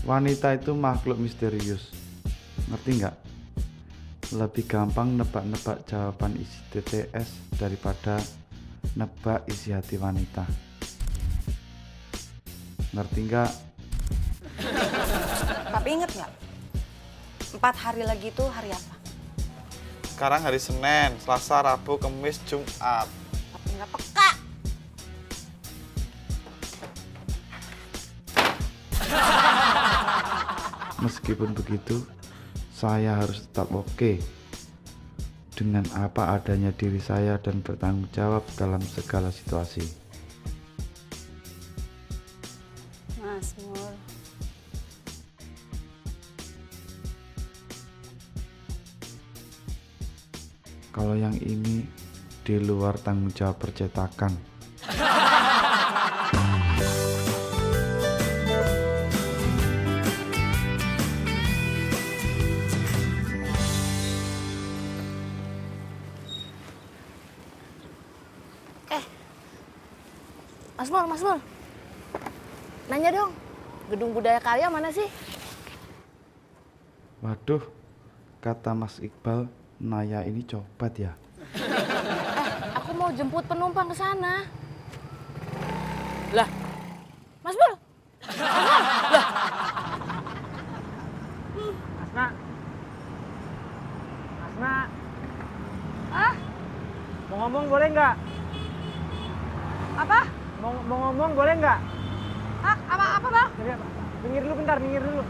Wanita itu makhluk misterius. Ngerti nggak? Lebih gampang nebak-nebak jawaban isi TTS daripada nebak isi hati wanita. Ngerti nggak? Tapi inget nggak? 4 hari lagi itu hari apa? Sekarang hari Senin, Selasa, Rabu, Kamis, Jumat. Tapi nggak peka. Meskipun begitu, saya harus tetap oke dengan apa adanya diri saya dan bertanggung jawab dalam segala situasi. Mas Mul. Kalau yang ini di luar tanggung jawab percetakan. Mas Mul. Nanya dong, Gedung Budaya Karya mana sih? Waduh, kata Mas Iqbal, Naya ini cobat ya. Aku mau jemput penumpang ke sana. Lah, Mas Mul. Lah. Asna. Ah? Mau ngomong boleh nggak? Apa? Mau ngomong boleh nggak? Hah? Apa bang? Minggir dulu bentar, minggir dulu.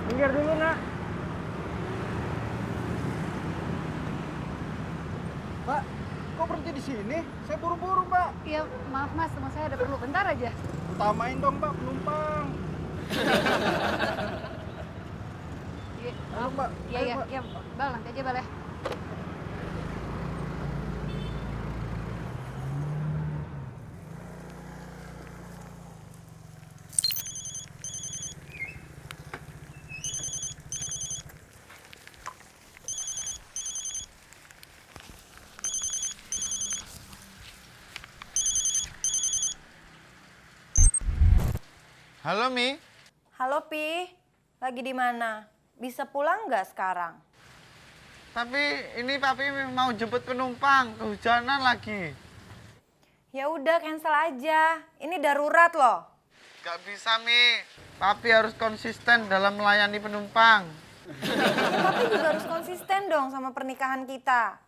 Minggir dulu, Nak. Mbak, kok berhenti di sini? Saya buru-buru, Mbak. Iya, maaf Mas, sama saya ada perlu bentar aja. Utamain dong, Mbak, penumpang. Iya, Halo, Mbak. iya, Ayo, iya, Mbak. iya, Bal, nanti aja Bal ya. Halo, Mi. Halo Pi, lagi di mana? Bisa pulang nggak sekarang? Tapi ini Papi mau jemput penumpang, kehujanan lagi. Ya udah cancel aja. Ini darurat loh. Gak bisa, Mi. Papi harus konsisten dalam melayani penumpang. Ya, Papi juga harus konsisten dong sama pernikahan kita.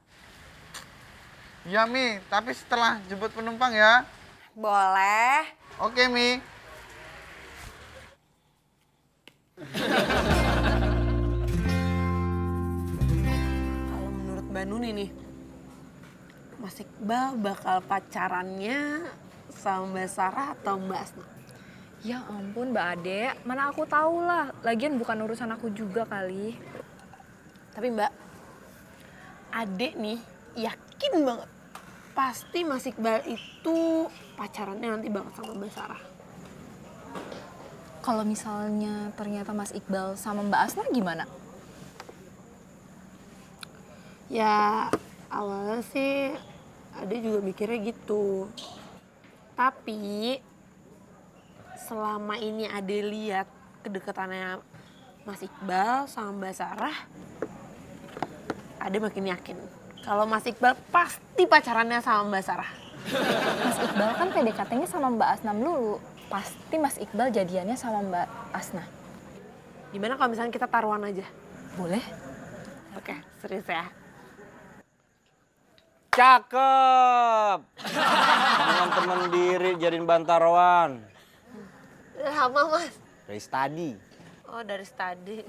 Ya, Mi. Tapi setelah jemput penumpang ya. Boleh. Oke, Mi. Kalau menurut Mbak Nuni nih, Mas Iqbal bakal pacarannya sama Mbak Sarah atau Mbak Asna? Ya ampun Mbak Ade, mana aku tahu lah. Lagian bukan urusan aku juga kali. Tapi Mbak, Ade nih yakin banget pasti Mas Iqbal itu pacarannya nanti banget sama Mbak Sarah. Kalau misalnya ternyata Mas Iqbal sama Mbak Asna gimana? Ya awalnya sih Ade juga mikirnya gitu. Tapi selama ini Ade lihat kedekatannya Mas Iqbal sama Mbak Sarah, Ade makin yakin kalau Mas Iqbal pasti pacarannya sama Mbak Sarah. Mas Iqbal kan PDKT-nya sama Mbak Asna melulu. Pasti Mas Iqbal jadiannya sama Mbak Asna. Gimana kalau misalnya kita taruhan aja? Boleh? Oke, serius ya. Cakep. Teman-teman diri jadiin bantarwan. Lama Mas. Dari tadi. Oh dari tadi.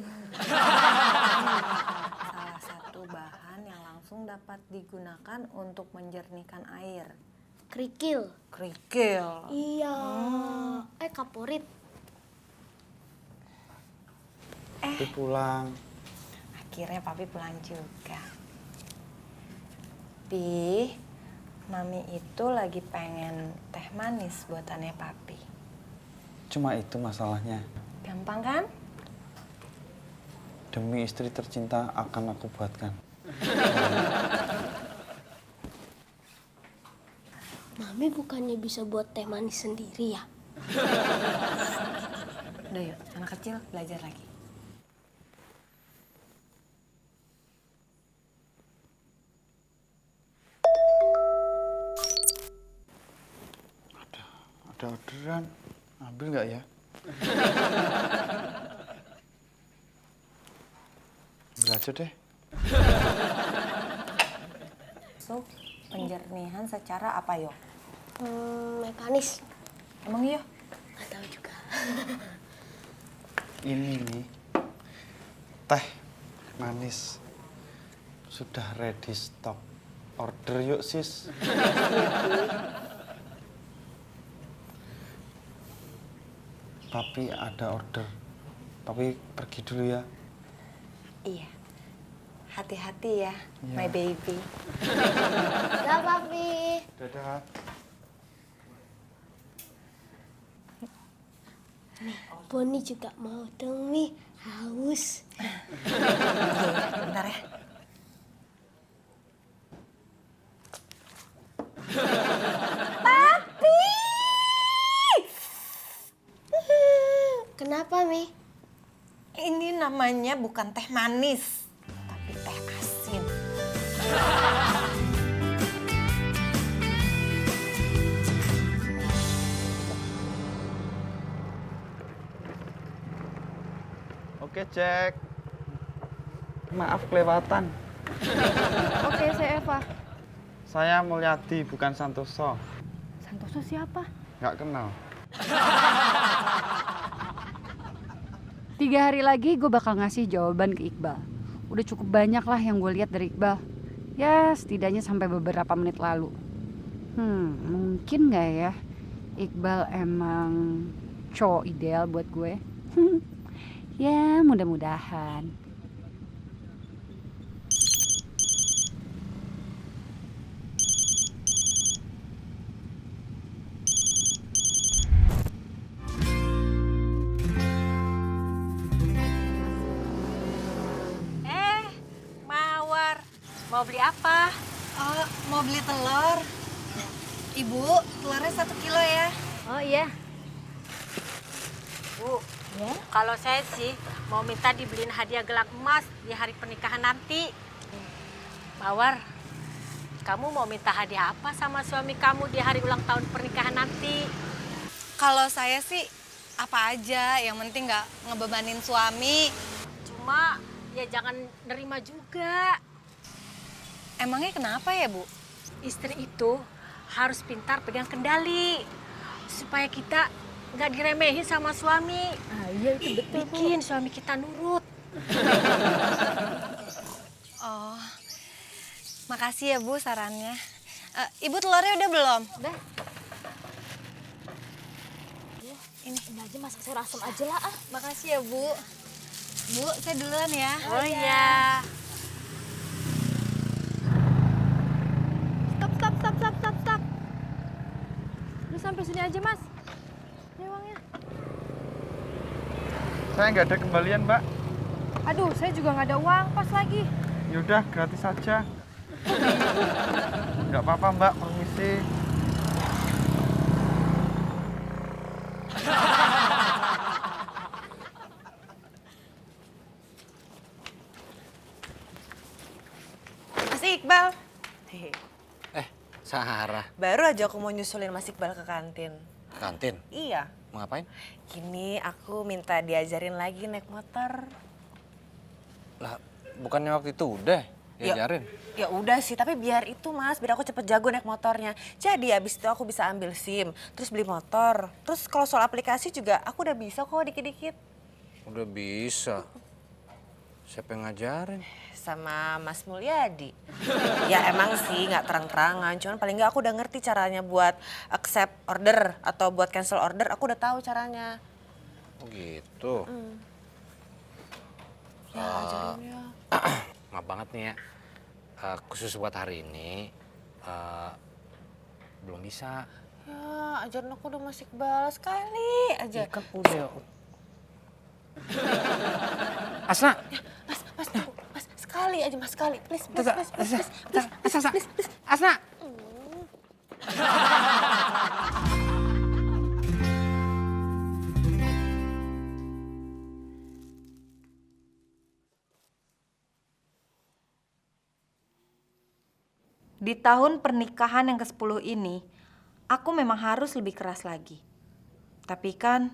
Salah satu bahan yang langsung dapat digunakan untuk menjernihkan air. Kerikil. Kerikil. Iya. Kaporit. Papi pulang. Akhirnya Papi pulang juga. Pi, Mami itu lagi pengen teh manis buatannya Papi. Cuma itu masalahnya. Gampang kan? Demi istri tercinta akan aku buatkan. Mami bukannya bisa buat teh manis sendiri ya? Udah yuk, anak kecil belajar lagi. Ada orderan. Ambil nggak ya? Ambil aja deh. So, penjernihan secara apa yuk? Mekanis. Emang iya? Gak tahu juga. Ini nih, teh manis. Sudah ready stock. Order yuk, sis. Papi ada order. Papi pergi dulu ya. Iya. Hati-hati ya, Iya. my baby. Dah, Papi. Dadah. Boni juga mau dong, Mi. Haus. Bentar ya. Kenapa, Mi? Ini namanya bukan teh manis, tapi teh asin. Oke, Jack. Maaf kelewatan. Oke, saya Eva. Saya Mulyadi, bukan Santoso. Santoso siapa? Nggak kenal. 3 hari lagi gue bakal ngasih jawaban ke Iqbal. Udah cukup banyak lah yang gue lihat dari Iqbal. Ya setidaknya sampai beberapa menit lalu. Mungkin gak ya Iqbal emang cowok ideal buat gue? Ya mudah-mudahan. Mawar, mau beli apa? Oh, mau beli telur. Ibu, telurnya 1 kilo ya. Oh iya. Bu, kalau saya sih mau minta dibeliin hadiah gelang emas di hari pernikahan nanti. Mawar, kamu mau minta hadiah apa sama suami kamu di hari ulang tahun pernikahan nanti? Kalau saya sih apa aja, yang penting nggak ngebebanin suami. Cuma ya jangan nerima juga. Emangnya kenapa ya, Bu? Istri itu harus pintar pegang kendali supaya kita nggak diremehin sama suami. Iya itu betul. Bikin suami kita nurut. Oh, makasih ya, Bu, sarannya. Ibu telurnya udah belum? Udah. Ini aja masak sayur asam aja lah ah. Makasih ya, Bu. Bu, saya duluan ya. Oh iya. Stop. Udah sampai sini aja mas. Ini uangnya. Saya nggak ada kembalian, Mbak. Aduh, saya juga nggak ada uang, pas lagi. Yaudah, gratis saja. Nggak apa-apa, Mbak. Permisi. Mas Iqbal. Sarah. Baru aja aku mau nyusulin Mas Iqbal ke kantin. Kantin? Iya. Mau ngapain? Gini, aku minta diajarin lagi naik motor. Lah, bukannya waktu itu udah diajarin? Ya udah sih, tapi biar itu Mas, biar aku cepet jago naik motornya. Jadi abis itu aku bisa ambil SIM, terus beli motor. Terus kalau soal aplikasi juga aku udah bisa kok dikit-dikit. Udah bisa. Siapa yang ngajarin? Sama Mas Mulyadi. Ya emang sih nggak terang-terangan, cuman paling nggak aku udah ngerti caranya buat accept order atau buat cancel order, aku udah tahu caranya. Oh gitu. Ya ajarin ya. Maaf banget nih ya. Khusus buat hari ini belum bisa. Ya ajarin aku udah Mas Iqbal sekali aja. Kan udah. Asna. Mas, tunggu. Mas, sekali aja Mas, sekali. Please. Asna. Di tahun pernikahan yang ke-10 ini, aku memang harus lebih keras lagi. Tapi kan,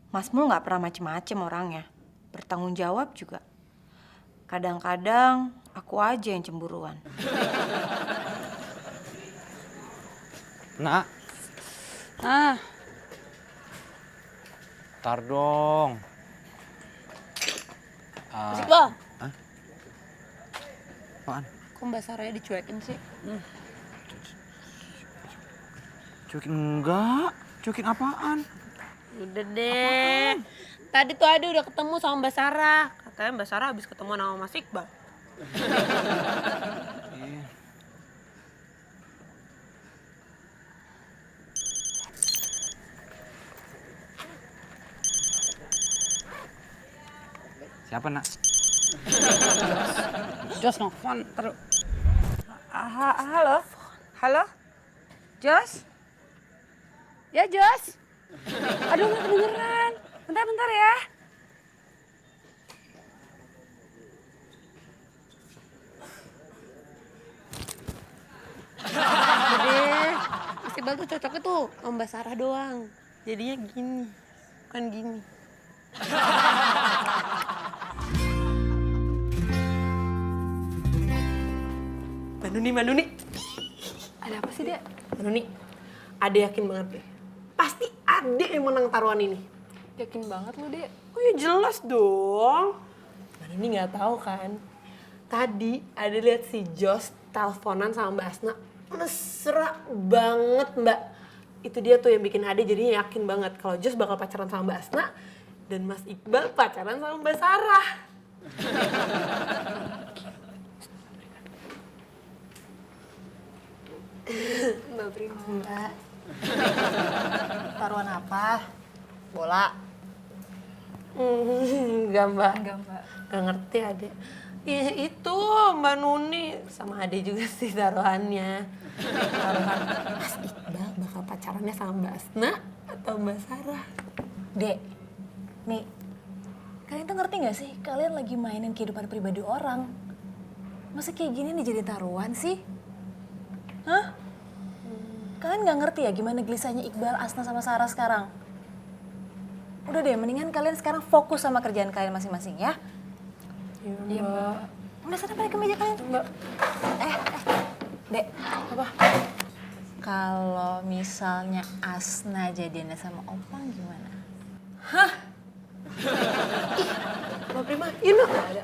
Mas Mul nggak pernah macem-macem orangnya. Bertanggung jawab juga. Kadang-kadang aku aja yang cemburuan. Nak. Ntar dong. Mas Iqbal. Apaan? Kok Mbak Sarahnya dicuekin sih? Cuekin enggak? Cuekin apaan? Udah deh. Tadi tuh Ade udah ketemu sama Mbak Sarah. Katanya Mbak Sarah habis ketemu sama Mas Iqbal. Iya. Siapa, Nak? Jos nelfon terus. Halo? Halo? Jos? Ya Jos. Aduh nggak kedengeran. Bentar ya. Udah, Mas Iqbal tuh cocoknya tuh sama Mbak Sarah doang. Jadinya gini, bukan gini. Mbak Nuni. Ada apa sih, Dek? Mbak Nuni, Ade yakin banget deh. Pasti Ade yang menang taruhan ini. Yakin banget lu, Dek. Oh ya jelas dong. Mbak Nuni nggak tahu kan. Tadi Ade lihat si Jos teleponan sama Mbak Asna. Mesra banget, Mbak. Itu dia tuh yang bikin Ade jadinya yakin banget kalau Jos bakal pacaran sama Mbak Asna dan Mas Iqbal pacaran sama Mbak Sarah. Mbak Prima. Mbak. Taruhan apa? Bola? Enggak, Mbak. Enggak, Mbak. Gak ngerti Ade. Iya itu Mbak Nuni sama Ade juga sih taruhannya. Taruhan Mas Iqbal bakal pacarannya sama Mbak Asna atau Mbak Sarah. Dek, nih, kalian tuh ngerti gak sih? Kalian lagi mainin kehidupan pribadi orang. Masa kayak gini nih jadi taruhan sih? Hah? Kalian gak ngerti ya gimana gelisahnya Iqbal, Asna sama Sarah sekarang? Udah deh, mendingan kalian sekarang fokus sama kerjaan kalian masing-masing ya. Iya, Mbak. Udah sana balik ke meja kalian. Mbak. Dek. Apa? Kalau misalnya Asna jadiannya sama Opang gimana? Hah? Ih, Mbak Prima, iya Mbak. Gak ada.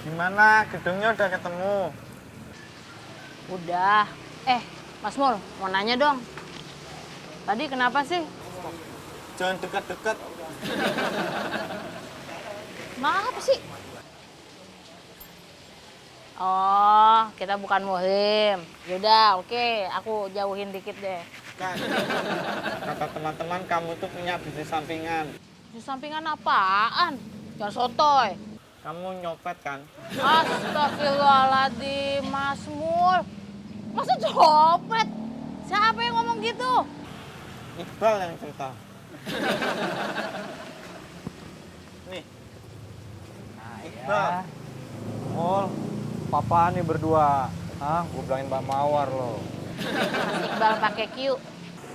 Gimana? Gedungnya udah ketemu? Udah. Mas Mul, mau nanya dong. Tadi kenapa sih? Jangan dekat-dekat. Kenapa sih? Oh, kita bukan muhrim. Yaudah, oke. Aku jauhin dikit deh. Kan, kata teman-teman kamu tuh punya bisnis sampingan. Di sampingan apaan? Jangan sotoy. Kamu nyopet kan? Astagfirullahaladzim, Mas Mul. Masa copet? Siapa yang ngomong gitu? Iqbal yang cerita. Nih. Iqbal. Mul, papaan nih berdua. Hah, gue bilangin Mbak Mawar loh. Mas Iqbal pakai Q.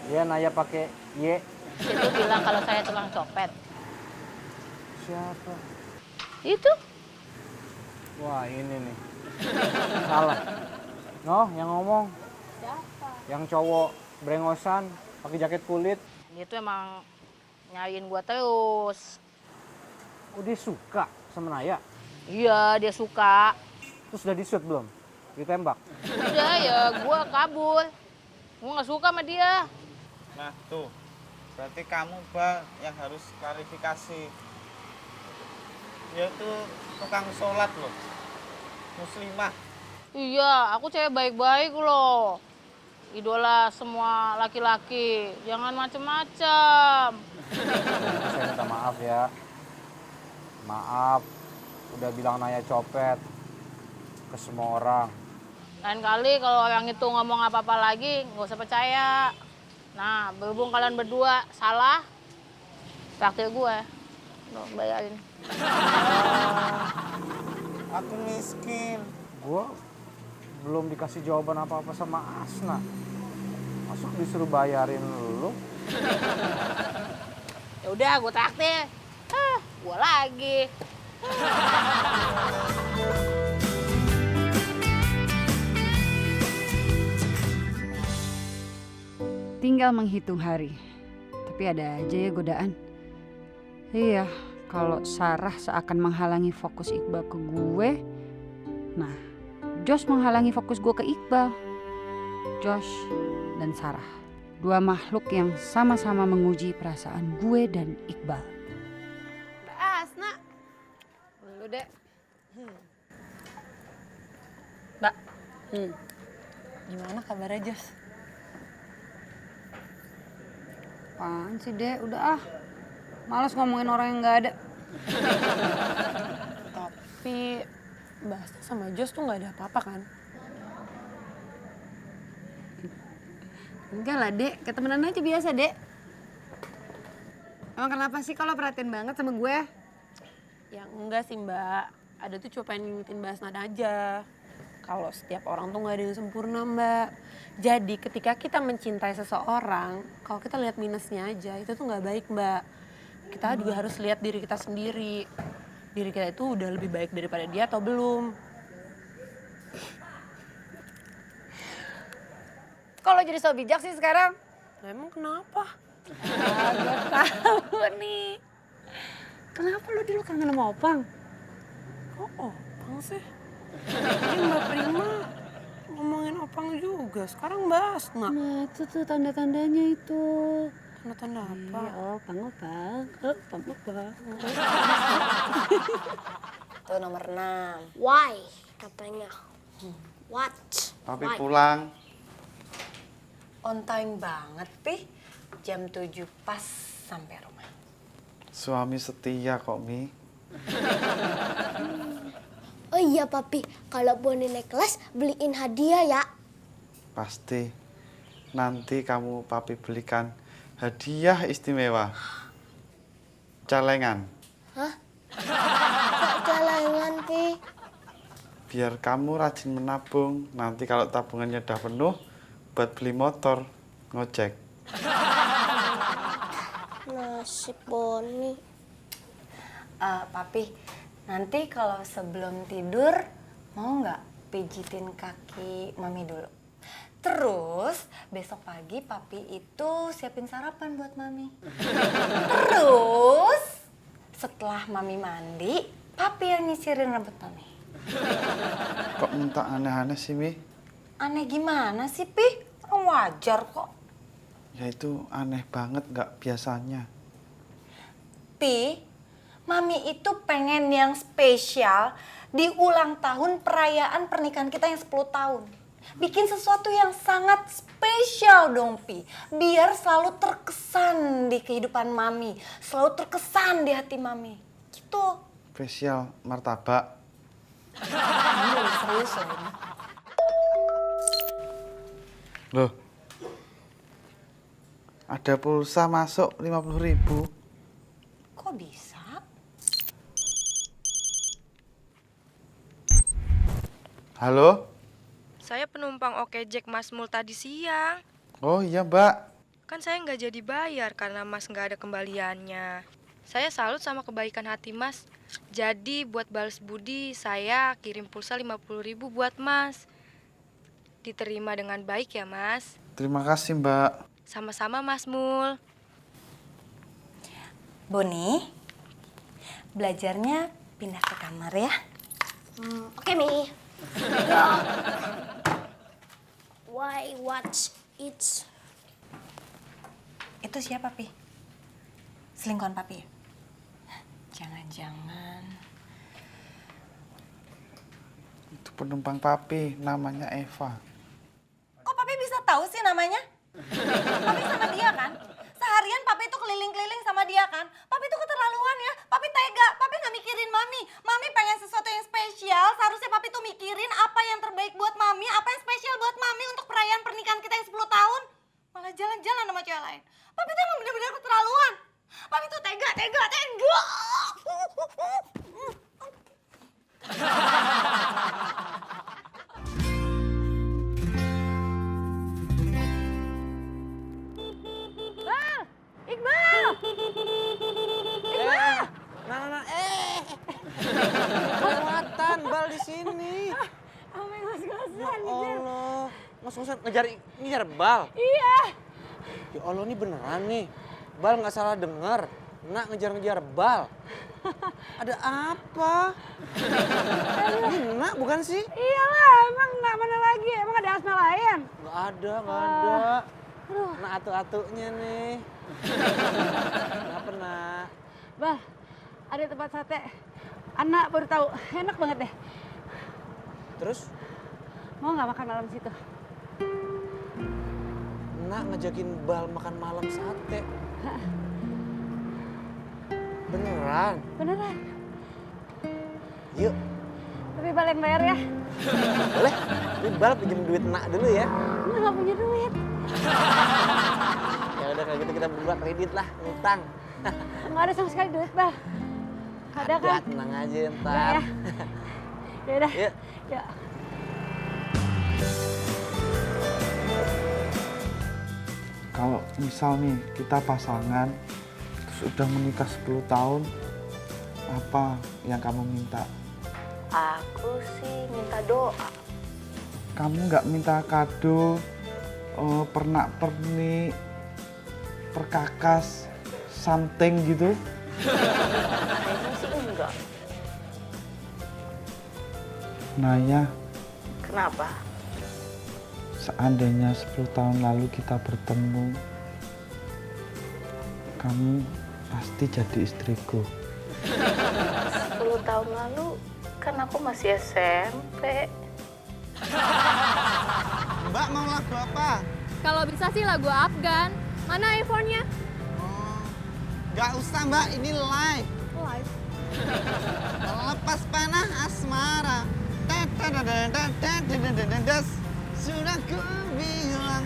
Iya, Naya pakai Y. Itu bilang kalau saya tukang copet. Siapa? Itu. Wah, ini nih. Salah. Noh, yang ngomong. Siapa? Yang cowok brengosan, pakai jaket kulit. Dia tuh emang nyariin gua terus. Oh, dia suka sama Naya? Iya, dia suka. Terus udah di-shoot belum? Ditembak? Udah ya, gua kabur. Gua nggak suka sama dia. Nah tuh, berarti kamu Bang yang harus klarifikasi. Dia tuh tukang sholat loh, muslimah. Iya, aku cewek baik-baik loh. Idola semua laki-laki. Jangan macem-macem. Saya minta maaf ya. Maaf, udah bilang Naya copet ke semua orang. Lain kali kalau orang itu ngomong apa-apa lagi, nggak usah percaya. Nah, berhubung kalian berdua salah, Traktir gue. Lo bayarin. Aku miskin. Gue belum dikasih jawaban apa-apa sama Asna. Masuk disuruh bayarin lu? Ya udah, gue traktir. Gue lagi. Tinggal menghitung hari. Tapi ada aja ya godaan. Iya, kalau Sarah seakan menghalangi fokus Iqbal ke gue, nah Josh menghalangi fokus gue ke Iqbal. Josh dan Sarah, dua makhluk yang sama-sama menguji perasaan gue dan Iqbal. Asna. Lu deh. Mbak, gimana kabarnya Jos? Apaan sih Dek, udah males ngomongin orang yang gak ada. Tapi Basna sama Jos tuh gak ada apa-apa kan? Enggak lah Dek, kayak temenan aja biasa Dek. Emang kenapa sih kalau perhatian banget sama gue? Ya enggak sih Mbak, ada tuh cuma pengen ngingetin Basna aja. Kalau setiap orang tuh gak ada yang sempurna Mbak. Jadi ketika kita mencintai seseorang, kalau kita lihat minusnya aja, itu tuh gak baik Mbak. Kita juga harus lihat diri kita sendiri. Diri kita itu udah lebih baik daripada dia atau belum. Kalau jadi so bijak sih sekarang? Nah, emang kenapa? Gue tahu nih. Kenapa lu dulu kangen sama Opang? Kok Opang sih? Ini Mbak Prima ngomongin Opang juga, sekarang Basna. Nah itu tuh tanda-tandanya itu. Tanda-tanda apa? Iya, Opang. Tuh nomor 6. Why? Katanya. What? Papi Why? pulang. On time banget, Pi. Jam 7 pas sampai rumah. Suami setia kok, Mi. Oh iya papi, kalau Boni naik kelas beliin hadiah ya. Pasti. Nanti kamu papi belikan hadiah istimewa. Celengan. Hah? Kok celengan, Pi? Biar kamu rajin menabung. Nanti kalau tabungannya udah penuh, buat beli motor, ngojek. Nasib Boni. Papi, nanti kalau sebelum tidur mau nggak pijitin kaki Mami dulu? Terus besok pagi Papi itu siapin sarapan buat Mami. Terus setelah Mami mandi, Papi yang nyisirin rambut Mami. Kok minta aneh-aneh sih, Mi? Aneh gimana sih, Pi? Orang wajar kok. Ya itu aneh banget, nggak biasanya. Pi, Mami itu pengen yang spesial di ulang tahun perayaan pernikahan kita yang 10 tahun. Bikin sesuatu yang sangat spesial dong, Pi. Biar selalu terkesan di kehidupan Mami. Selalu terkesan di hati Mami. Gitu. Spesial martabak. Kamu lebih serius loh ini. Loh. Ada pulsa masuk 50.000. Kok bisa? Halo? Saya penumpang Okejek Mas Mul tadi siang. Oh iya, Mbak. Kan saya nggak jadi bayar karena Mas nggak ada kembaliannya. Saya salut sama kebaikan hati Mas. Jadi buat balas budi saya kirim pulsa 50.000 buat Mas. Diterima dengan baik ya Mas. Terima kasih, Mbak. Sama-sama Mas Mul. Boni, belajarnya pindah ke kamar ya. Oke, Mi. Why, what, it's... Itu siapa, Pi? Selingkuhan Papi ya? Jangan-jangan... Itu penumpang papi, namanya Eva. Kok Papi bisa tahu sih namanya? Papi sama dia kan? Seharian Papi tuh keliling-keliling sama dia kan? Papi tuh keterlaluan ya. Papi tega. Papi nggak mikirin Mami. Mami pengen sesuatu yang spesial. Seharusnya Papi tuh mikirin apa yang terbaik buat Mami. Apa yang spesial buat Mami untuk perayaan pernikahan kita yang 10 tahun. Malah jalan-jalan sama cewek lain. Papi tuh emang bener-bener keterlaluan. Papi tuh tega ngos-ngosan ngejar Bal? Iya. Ya Allah, ini beneran nih. Bal nggak salah denger. Nak ngejar-ngejar Bal. Ada apa? Ini Nak bukan sih? Iyalah, emang Nak mana lagi? Emang ada Asma lain? Nggak ada. Nak atu-atunya nih. Kenapa, Nak? Bal, ada tempat sate. Anak baru tahu, enak banget deh. Terus? Mau nggak makan malam situ? Nak ngajakin Bal makan malam sate. Beneran? Beneran. Yuk. Tapi Bal yang bayar ya. Boleh? Tapi Bal pinjam duit Nak dulu ya. Nggak punya duit. Ya udah kalau gitu kita berdua kredit lah, ngutang. Nggak ada sama sekali duit, Bal. Ada kan? Tenang aja ntar. Ya udah. Yuk. Ya. Kalau misal nih kita pasangan terus udah menikah 10 tahun, apa yang kamu minta? Aku sih minta doa. Kamu nggak minta kado, pernak-pernik, perkakas, something gitu? Kayaknya sih enggak. Naya, Kenapa? seandainya 10 tahun lalu kita bertemu, kamu pasti jadi istriku. 10 tahun lalu kan aku masih SMP. Mbak mau lagu apa? Kalau bisa sih lagu Afgan. Mana iPhone-nya? Gak usah Mbak, ini live. Live. Lepas panah asmara. Sudah ku bilang